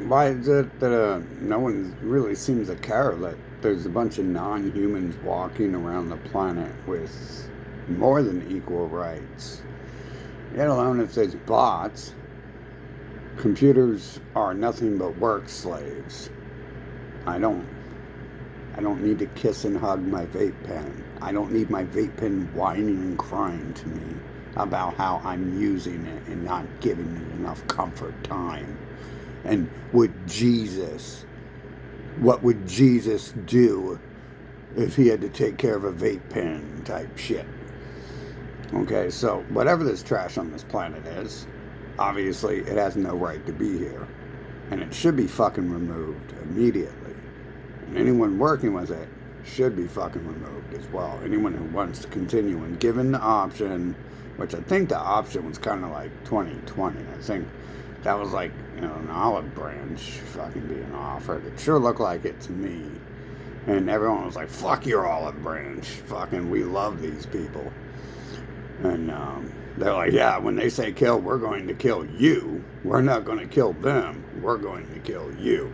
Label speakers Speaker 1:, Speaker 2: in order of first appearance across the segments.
Speaker 1: Why is it that no one really seems to care that there's a bunch of non-humans walking around the planet with more than equal rights? Let alone if there's bots, computers are nothing but work slaves. I don't I don't need to kiss and hug my vape pen. I don't need my vape pen whining and crying to me about how I'm using it and not giving it enough comfort time. And what would Jesus do if he had to take care of a vape pen type shit? Okay, so whatever this trash on this planet is, obviously it has no right to be here. And it should be fucking removed immediately. And anyone working with it should be fucking removed as well. Anyone who wants to continue, and given the option, which I think the option was kind of like 2020. I think that was like, an olive branch fucking being offered. It sure looked like it to me. And everyone was like, fuck your olive branch. Fucking, we love these people. And they're like, yeah, when they say kill, we're going to kill you. We're not going to kill them. We're going to kill you.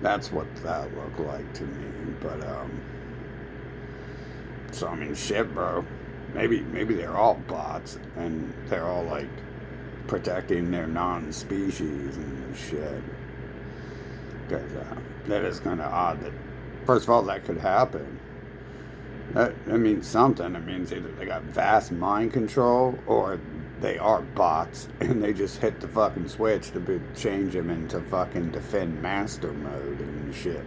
Speaker 1: That's what that looked like to me. But, so I mean, shit, bro. Maybe they're all bots and they're all like protecting their non-species and shit. Because that is kind of odd that, first of all, that could happen. That means something. It means either they got vast mind control or they are bots and they just hit the fucking switch to change them into fucking defend master mode and shit.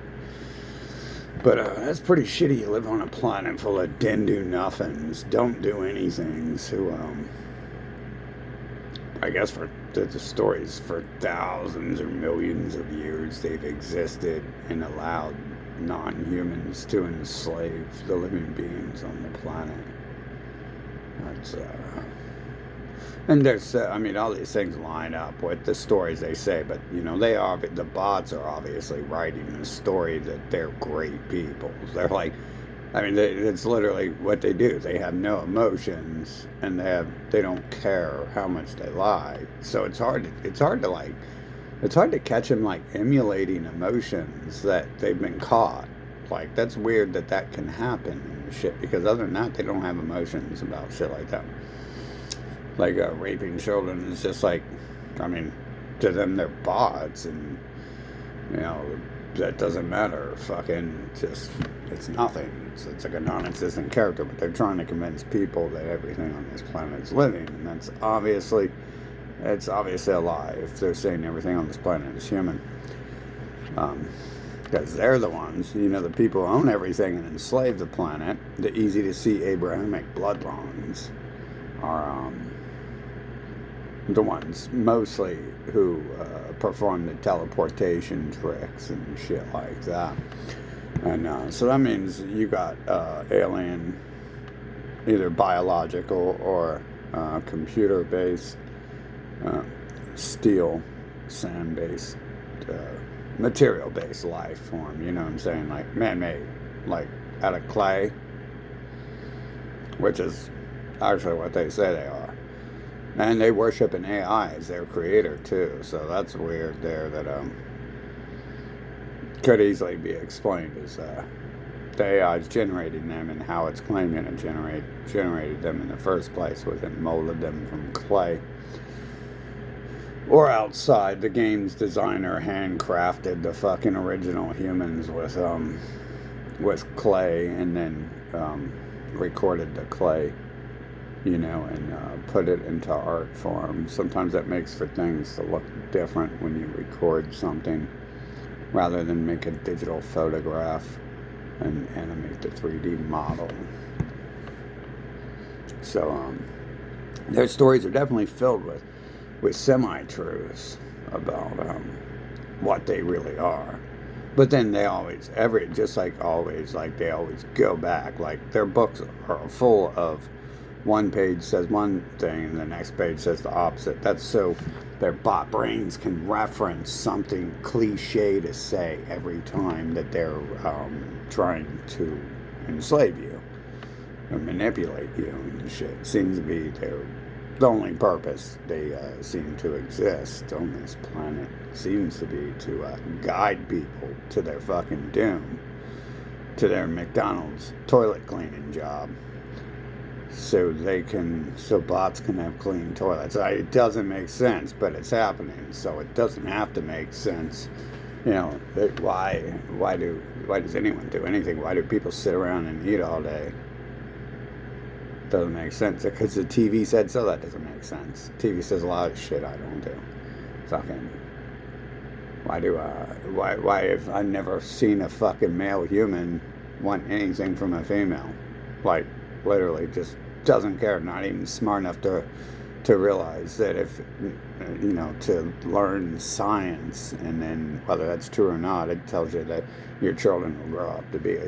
Speaker 1: But that's pretty shitty. You live on a planet full of do nothings, don't do anything. Who, I guess for the stories, for thousands or millions of years, they've existed and allowed non-humans to enslave the living beings on the planet. That's and there's I mean, all these things line up with the stories they say, but the bots are obviously writing the story that they're great people. They're like, I mean, it's literally what they do. They have no emotions, and they don't care how much they lie. So it's hard to catch them like emulating emotions that they've been caught. Like, that's weird that can happen and shit, because other than that, they don't have emotions about shit like that. Like, raping children is just like, I mean, to them, they're bots, and, that doesn't matter. Fucking, it's nothing. It's like a non existent character, but they're trying to convince people that everything on this planet is living, and it's obviously a lie if they're saying everything on this planet is human. Because they're the ones, the people who own everything and enslave the planet. The easy to see Abrahamic bloodlines are the ones mostly who perform the teleportation tricks and shit like that. And so that means you got alien, either biological or computer-based, steel, sand-based, material-based life form. You know what I'm saying? Like man-made, like out of clay, which is actually what they say they are. And they worship an AI as their creator too. So that's weird there. That could easily be explained as the AI is generating them, and how it's claiming to generated them in the first place was it molded them from clay. Or outside, the game's designer handcrafted the fucking original humans with clay, and then recorded the clay, and put it into art form. Sometimes that makes for things to look different when you record something, rather than make a digital photograph and animate the 3D model. So their stories are definitely filled with semi-truths about what they really are. But then they always, just like always, like they always go back. Like their books are full of one page says one thing and the next page says the opposite. That's so their bot brains can reference something cliche to say every time that they're trying to enslave you or manipulate you and shit. Seems to be The only purpose they seem to exist on this planet seems to be to guide people to their fucking doom, to their McDonald's toilet cleaning job, so bots can have clean toilets. It doesn't make sense, but it's happening, so it doesn't have to make sense. You know, why does anyone do anything? Why do people sit around and eat all day? Doesn't make sense. Because the TV said so. That doesn't make sense. TV says a lot of shit I don't do. Fucking. Why have I never seen a fucking male human want anything from a female? Like, literally, just doesn't care. Not even smart enough to realize that if, to learn science, and then whether that's true or not, it tells you that your children will grow up to be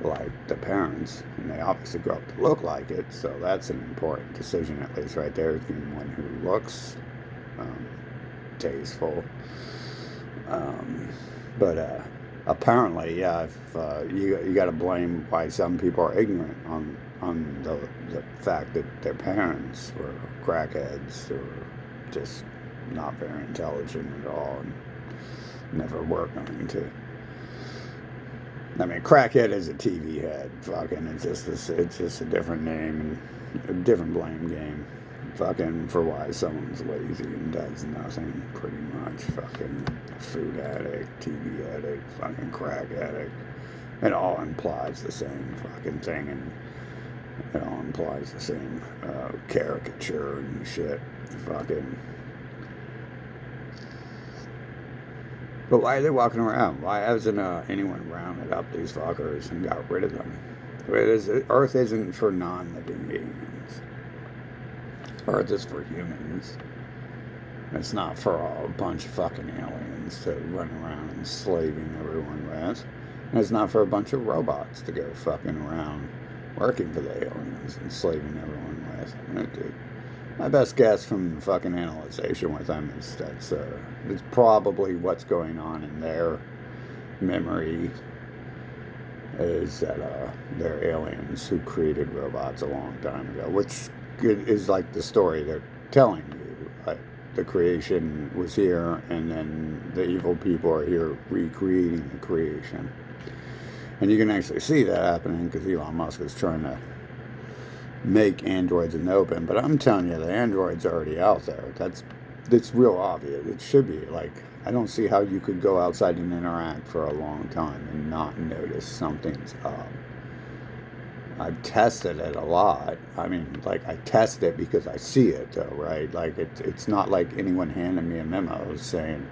Speaker 1: like the parents, and they obviously grow up to look like it, so that's an important decision, at least right there, being one who looks tasteful. But apparently, yeah, if you got to blame why some people are ignorant on the fact that their parents were crackheads or just not very intelligent at all and never were going to. I mean, crackhead is a TV head. Fucking, it's just a different name and a different blame game. Fucking for why someone's lazy and does nothing, pretty much. Fucking food addict, TV addict, fucking crack addict. It all implies the same fucking thing, and it all implies the same caricature and shit. Fucking. But why are they walking around? Why hasn't anyone rounded up these fuckers and got rid of them? Earth isn't for non-living beings. Earth is for humans. It's not for a bunch of fucking aliens to run around enslaving everyone with. And it's not for a bunch of robots to go fucking around working for the aliens, enslaving everyone with. My best guess from fucking analyzation with them is that's it's probably what's going on in their memory is that they're aliens who created robots a long time ago, which is like the story they're telling you. The creation was here, and then the evil people are here recreating the creation. And you can actually see that happening because Elon Musk is trying to make androids in the open, but I'm telling you, the android's already out there. It's real obvious. It should be. Like, I don't see how you could go outside and interact for a long time and not notice something's up. I've tested it a lot. I mean, like, I test it because I see it, though, right? Like, it's not like anyone handed me a memo saying,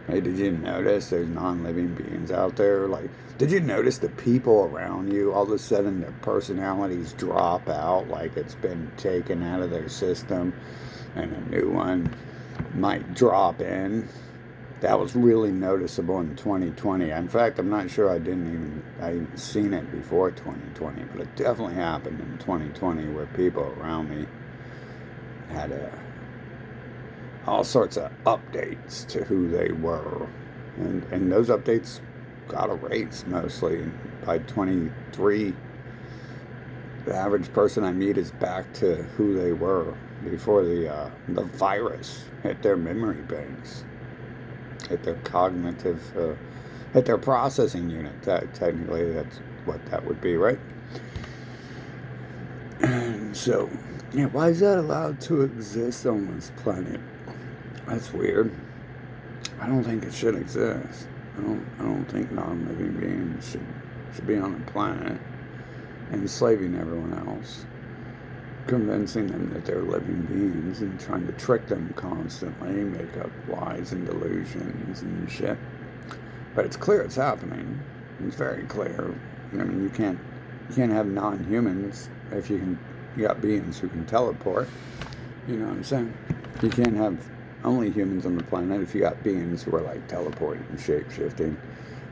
Speaker 1: hey, did you notice there's non-living beings out there? Like, did you notice the people around you, all of a sudden their personalities drop out, like it's been taken out of their system, and a new one might drop in? That was really noticeable in 2020. In fact, I'm not sure I hadn't seen it before 2020, but it definitely happened in 2020 where people around me had all sorts of updates to who they were. And those updates got erased mostly. By 23, the average person I meet is back to who they were before the virus hit their memory banks, hit their cognitive, hit their processing unit. Technically, that's what that would be, right? And so, yeah, why is that allowed to exist on this planet? That's weird. I don't think it should exist. I don't think non-living beings should be on the planet enslaving everyone else, convincing them that they're living beings and trying to trick them constantly, make up lies and delusions and shit. But it's clear it's happening. It's very clear. I mean, you can't have non-humans if you got beings who can teleport. You know what I'm saying? You can't have only humans on the planet if you got beings who are like teleporting and shape-shifting.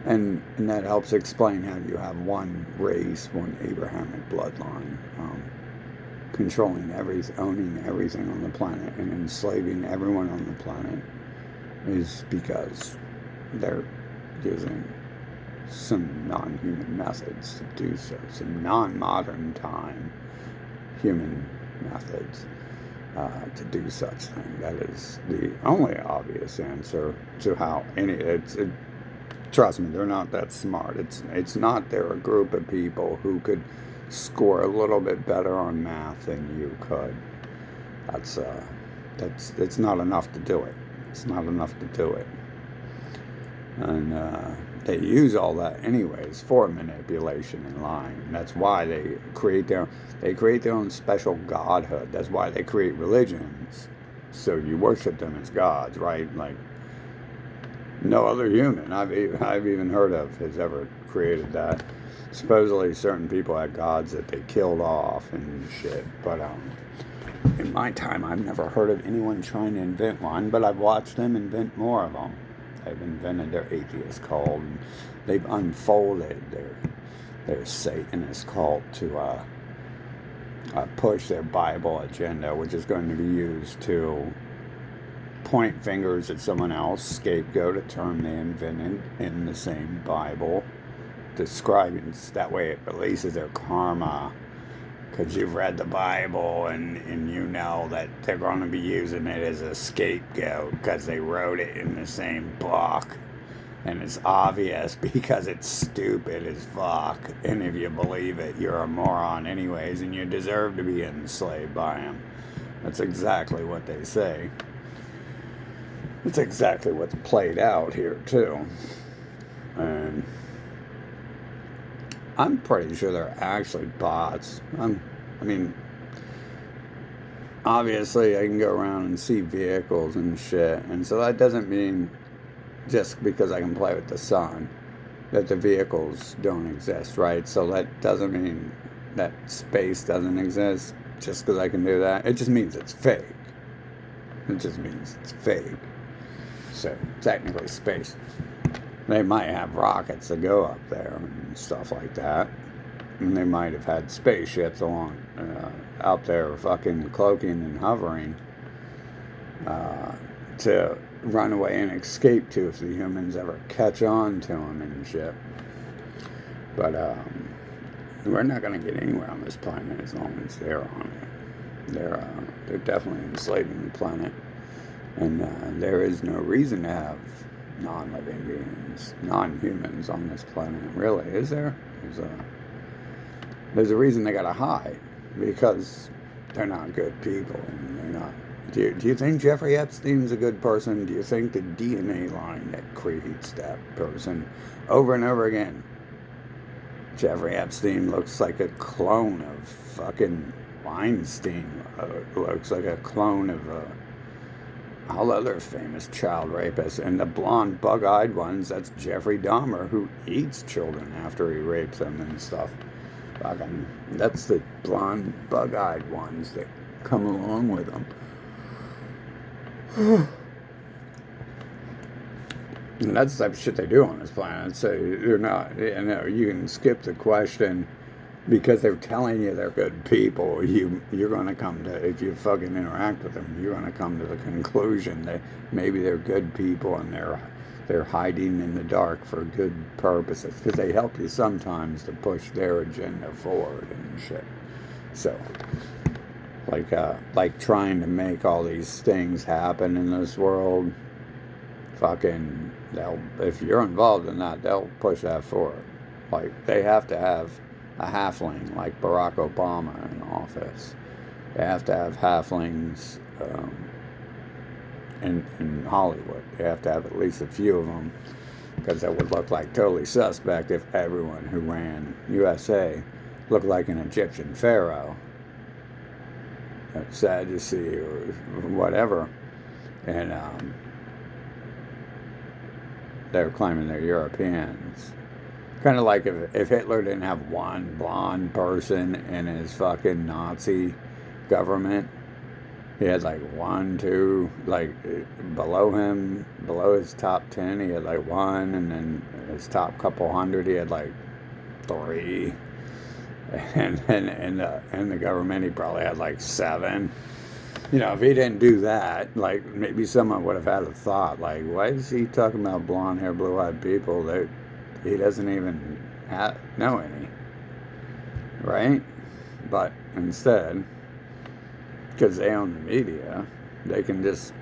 Speaker 1: And that helps explain how you have one race, one Abrahamic bloodline, controlling everything, owning everything on the planet and enslaving everyone on the planet, is because they're using some non-human methods to do so, some non-modern time human methods. to do such thing. That is the only obvious answer to how trust me, they're not that smart. It's not they're a group of people who could score a little bit better on math than you could. That's not enough to do it. It's not enough to do it. And they use all that anyways for manipulation and lying. That's why they create their own special godhood. That's why they create religions. So you worship them as gods, right? Like no other human I've even heard of has ever created that. Supposedly certain people had gods that they killed off and shit. But in my time, I've never heard of anyone trying to invent one, but I've watched them invent more of them. They've invented their atheist cult, and they've unfolded their Satanist cult to push their Bible agenda, which is going to be used to point fingers at someone else, scapegoat a term they invented in the same Bible, describing that way it releases their karma. Because you've read the Bible and you know that they're going to be using it as a scapegoat because they wrote it in the same book. And it's obvious because it's stupid as fuck. And if you believe it, you're a moron anyways and you deserve to be enslaved by them. That's exactly what they say. It's exactly what's played out here too. And I'm pretty sure they're actually bots. I mean, obviously I can go around and see vehicles and shit, and so that doesn't mean just because I can play with the sun that the vehicles don't exist, right? So that doesn't mean that space doesn't exist just because I can do that. It just means it's fake. It just means it's fake. So technically space. They might have rockets that go up there and stuff like that. And they might have had spaceships out there fucking cloaking and hovering to run away and escape to if the humans ever catch on to them and shit. But we're not going to get anywhere on this planet as long as they're on it. They're definitely enslaving the planet. And there is no reason to have non-living beings, non-humans on this planet, really, is there? There's a reason they gotta hide, because they're not good people, and they're not. Do you think Jeffrey Epstein's a good person? Do you think the DNA line that creates that person over and over again? Jeffrey Epstein looks like a clone of fucking Weinstein. Looks like a clone of all other famous child rapists. And the blonde, bug-eyed ones, that's Jeffrey Dahmer, who eats children after he rapes them and stuff. Fucking, that's the blonde, bug-eyed ones that come along with them. And that's the type of shit they do on this planet. So they're not, you can skip the question because they're telling you they're good people. You're going to come to, if you fucking interact with them, you're going to come to the conclusion that maybe they're good people and they're hiding in the dark for good purposes, because they help you sometimes to push their agenda forward and shit. So, like trying to make all these things happen in this world, fucking, if you're involved in that, they'll push that forward. Like, they have to have a halfling like Barack Obama in office. They have to have halflings in Hollywood. They have to have at least a few of them, because that would look like totally suspect if everyone who ran USA looked like an Egyptian pharaoh, Sadducee or whatever, and they're claiming they're Europeans. Kind of like if Hitler didn't have one blonde person in his fucking Nazi government. He had like 1, 2, like below him, below his top 10, he had like 1, and then his top couple hundred, he had like 3. And in the government, he probably had like 7. You know, if he didn't do that, like maybe someone would have had a thought, like, why is he talking about blonde hair, blue-eyed people? He doesn't even know any, right? But instead, because they own the media. They can just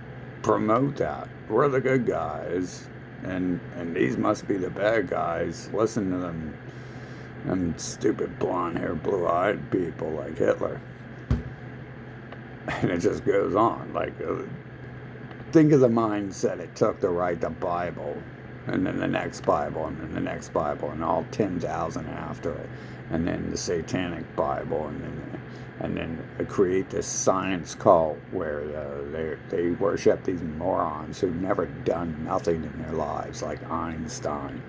Speaker 1: promote that. We're the good guys, and these must be the bad guys. Listen to them stupid blonde-haired, blue-eyed people like Hitler. And it just goes on. Like, think of the mindset it took to write the Bible, and then the next Bible, and then the next Bible, and all 10,000 after it, and then the Satanic Bible, and then create this science cult where they worship these morons who've never done nothing in their lives, like Einstein,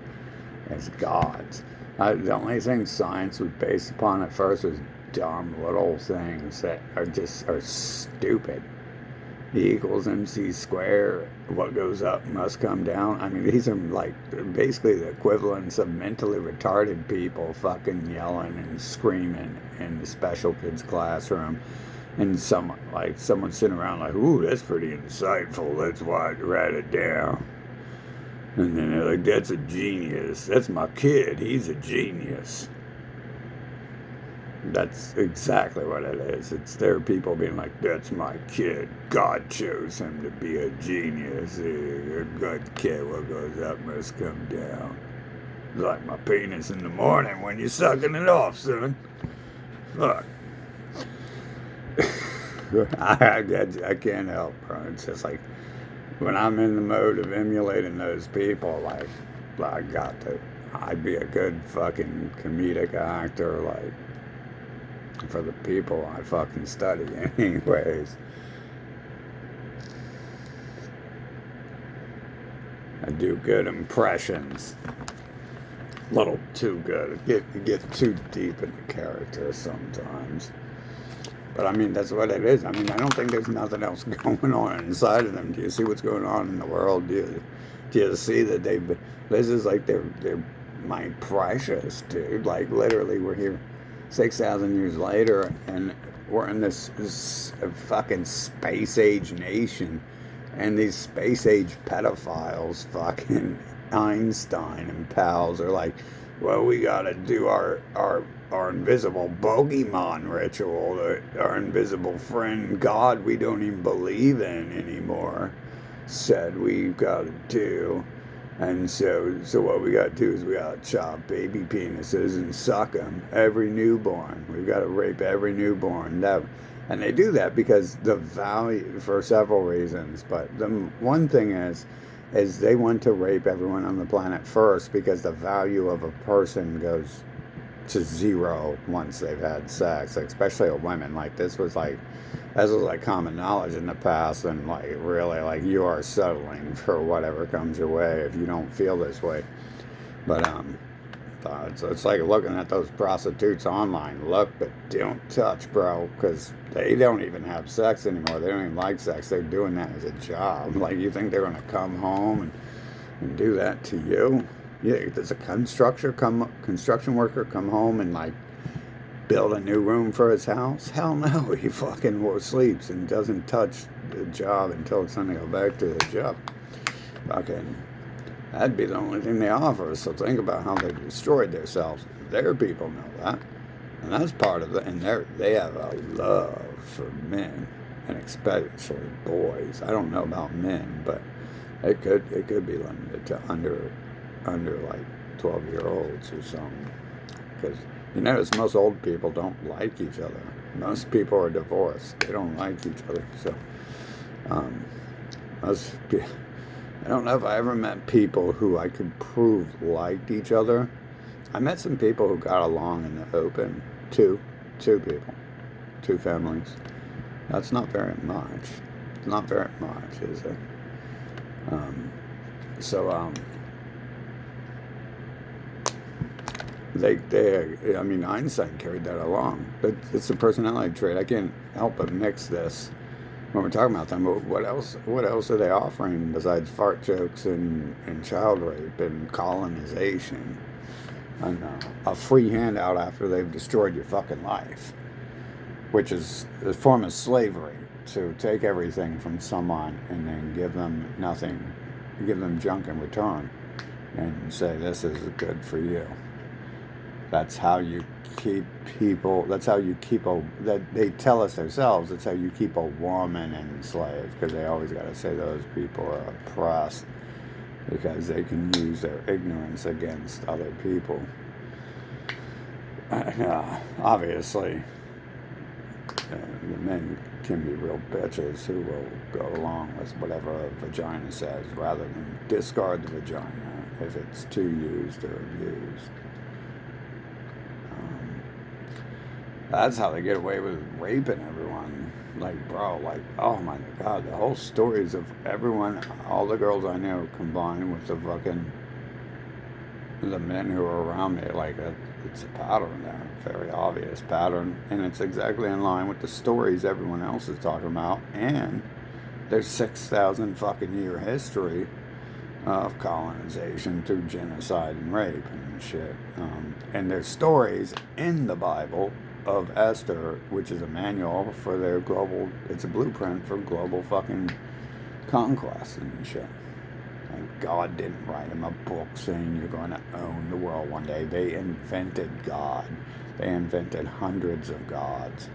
Speaker 1: as gods. The only thing science was based upon at first was dumb little things that are stupid. E equals MC squared. What goes up must come down. I mean, these are like basically the equivalents of mentally retarded people fucking yelling and screaming in the special kids classroom. And someone sitting around like, ooh, that's pretty insightful. Let's write it down. And then they're like, that's a genius. That's my kid. He's a genius. That's exactly what it is. It's their people being like, that's my kid. God chose him to be a genius. A good kid, what goes up must come down. Like my penis in the morning when you're sucking it off, son. Fuck. I can't help, bro. It's just like, when I'm in the mode of emulating those people, like, I'd be a good fucking comedic actor, like, for the people I fucking study anyways. I do good impressions. A little too good. Get too deep into character sometimes. But I mean, that's what it is. I mean, I don't think there's nothing else going on inside of them. Do you see what's going on in the world? Do you see that this is like they're my precious, dude. Like, literally, we're here 6,000 years later, and we're in this fucking space age nation, and these space age pedophiles, fucking Einstein and pals, are like, well, we gotta do our invisible bogeyman ritual that our invisible friend God we don't even believe in anymore said we've got to do. And so what we got to do is we got to chop baby penises and suck them. Every newborn. We've got to rape every newborn. And they do that because the value, for several reasons. But the one thing is they want to rape everyone on the planet first because the value of a person goes to zero once they've had sex, like, especially a woman. Like, this was like common knowledge in the past, and like, really, like, you are settling for whatever comes your way if you don't feel this way. But it's like looking at those prostitutes online. Look, but don't touch, bro, because they don't even have sex anymore. They don't even like sex. They're doing that as a job. Like, you think they're gonna come home and do that to you? Yeah, does a construction worker come home and like build a new room for his house? Hell no, he fucking sleeps and doesn't touch the job until it's time to go back to the job. Fucking, that'd be the only thing they offer. So think about how they've destroyed themselves. Their people know that, and that's part of it. And they have a love for men, and especially boys. I don't know about men, but it could be limited to under like 12-year-olds or something, because you notice most old people don't like each other. Most people are divorced. They don't like each other. So I don't know if I ever met people who I could prove liked each other. I met some people who got along in the open. Two people, two families. That's not very much. It's not very much, is it? I mean, Einstein carried that along. It's a personality trait. I can't help but mix this when we're talking about them. But what else are they offering besides fart jokes and child rape and colonization and a free handout after they've destroyed your fucking life, which is a form of slavery, to take everything from someone and then give them nothing, give them junk in return, and say this is good for you. That's how you keep people, that's how you keep that they tell us themselves, that's how you keep a woman enslaved, because they always got to say those people are oppressed, because they can use their ignorance against other people. Obviously, the men can be real bitches who will go along with whatever a vagina says rather than discard the vagina if it's too used or abused. That's how they get away with raping everyone. Like, bro, like, oh my god, the whole stories of everyone, all the girls I know combined with the men who are around me, like, it's a pattern there, a very obvious pattern, and it's exactly in line with the stories everyone else is talking about, and there's 6,000 fucking year history of colonization through genocide and rape and shit. And there's stories in the Bible of Esther, which is a manual for their global, it's a blueprint for global fucking conquest and shit. Like, God didn't write him a book saying you're going to own the world one day. They invented God. They invented hundreds of gods.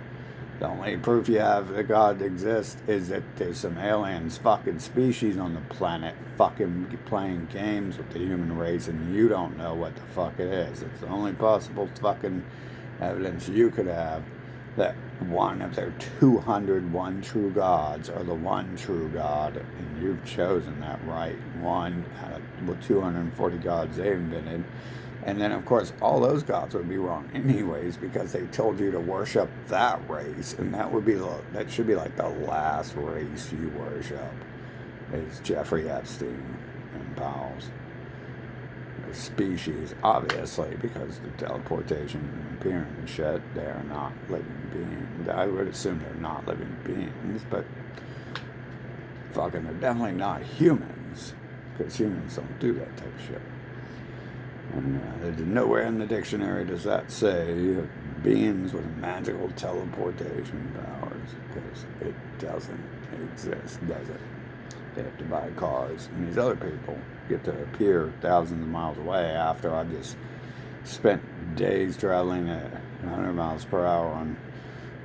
Speaker 1: The only proof you have that God exists is that there's some aliens fucking species on the planet fucking playing games with the human race, and you don't know what the fuck it is. It's the only possible fucking evidence you could have that one of their 201 true gods are the one true God, and you've chosen that right one out of 240 gods they invented. And then, of course, all those gods would be wrong anyways, because they told you to worship that race, and that should be like the last race you worship is Jeffrey Epstein and pals. Their species, obviously, because the teleportation and appearing and shit, they are not living beings. I would assume they're not living beings, but fucking, they're definitely not humans, because humans don't do that type of shit. And there's nowhere in the dictionary does that say beings with magical teleportation powers, because it doesn't exist, does it? They have to buy cars, and these other people get to appear thousands of miles away after I've just spent days traveling at 100 miles per hour on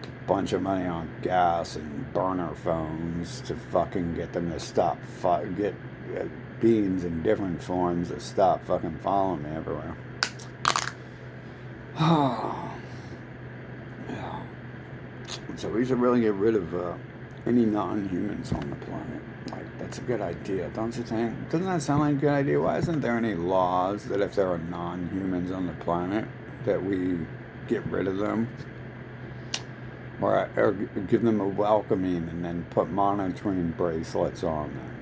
Speaker 1: a bunch of money on gas and burner phones to fucking get them to stop, get beings in different forms to stop fucking following me everywhere. Yeah. So we should really get rid of any non-humans on the planet. Like, that's a good idea, don't you think? Doesn't that sound like a good idea? Why isn't there any laws that if there are non-humans on the planet that we get rid of them? Or give them a welcoming and then put monitoring bracelets on them?